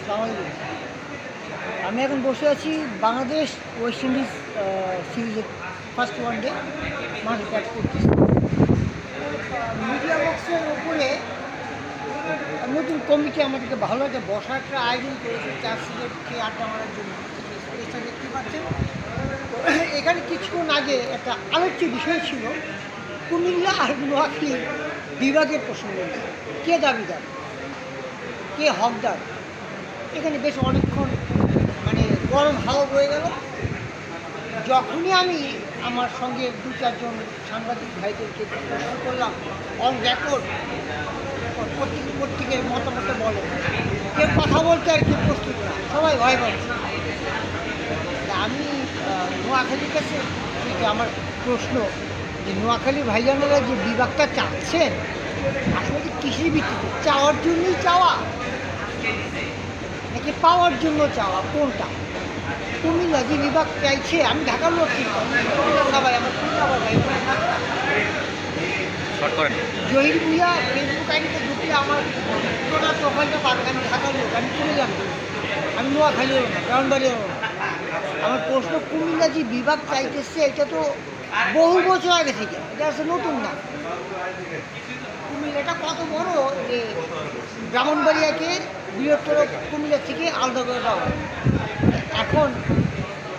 আসসালামু আলাইকুম। আমি এখন বসে আছি বাংলাদেশ ওয়েস্ট ইন্ডিজ সিরিজের ফার্স্ট ওয়ানডে মাঠে ব্যাট করতেছি। মিডিয়া বক্সের ওপরে নতুন কমিটি আমাদেরকে ভালো একটা বসার একটা আয়োজন করেছে, 4 সিটের খেয়ে আড্ডা মারার জন্য। স্পেসটা দেখতে পাচ্ছেন। তো এখানে কিছুক্ষণ আগে একটা আলোচ্য বিষয় ছিল কুমিল্লা আর নোয়াখালীর বিভাগের প্রশ্ন রয়েছে। কে দাবিদার, কে হকদার। এখানে বেশ অনেকক্ষণ মানে গরম হাওয়া বয়ে গেল। যখনই আমি আমার সঙ্গে 2-4 জন সাংবাদিক ভাইদেরকে প্রশ্ন করলাম অন রেকর্ড, প্রত্যেকের মতামত বলে, কেউ কথা বলতে আর কেউ প্রস্তুত না, সবাই ভয় পাচ্ছে। আমি নোয়াখালীর কাছে আমার প্রশ্ন যে নোয়াখালী ভাইজানেরা যে বিভাগটা চাচ্ছেন আসলে কি কৃষির ভিত্তিতে চাওয়ার জন্যই চাওয়া নাকি পাওয়ার জন্য চাওয়া, কোনটা? কুমিল্লা যে বিভাগ চাইছে, আমি ঢাকার লোক কিন্তু ভাই আমার কুমিল্লা ভাই জহির ভুইয়া ফেসবুক আইডিতে ঢুকলে আমার টোটাল প্রোফাইলটা পাবেন। আমি ঢাকার লোক, আমি কুমিল্লার লোক, আমি নোয়াখালীও না, ব্রাউনবাড়িও না। আমার প্রশ্ন, কুমিল্লা যে বিভাগ চাইতেছে এটা তো বহু বছর আগে থেকে, এটা আসলে নতুন না। কুমিল্লাটা কত বড় যে ব্রাহ্মণবাড়িয়াকে বৃহত্তর কুমিল্লা থেকে আলাদা করে দেওয়া হয়। এখন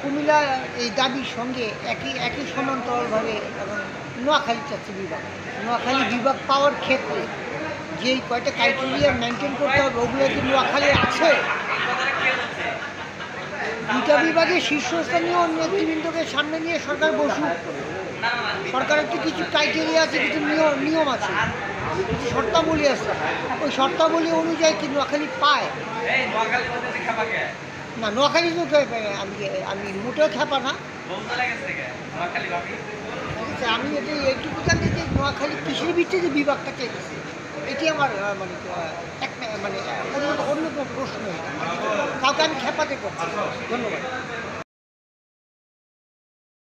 কুমিল্লা এই দাবির সঙ্গে একই সমান্তরালভাবে এবং নোয়াখালী চাচ্ছে বিভাগ। নোয়াখালী বিভাগ পাওয়ার ক্ষেত্রে যেই কয়টা ক্রাইটেরিয়া মেনটেন করতে হবে ওগুলো কি নোয়াখালী আছে? দুটা বিভাগের শীর্ষস্থানীয় নেতৃবৃন্দকে সামনে নিয়ে সরকার বসুক। সরকারের তো কিছু ক্রাইটেরিয়া আছে, কিছু নিয়ম আছে, কিছু শর্তাবলী আছে। ওই শর্তাবলী অনুযায়ী কি নোয়াখালী পায়? না, নোয়াখালী তো আমি মোটেও খেপা না। আমি এইটুকু জানি যে নোয়াখালী কৃষির ভিত্তিতে বিভাগটা চেয়েছে, এটি আমার মানে অন্য কোনো প্রশ্ন। কাউকে আমি খেপাতে করছি। ধন্যবাদ।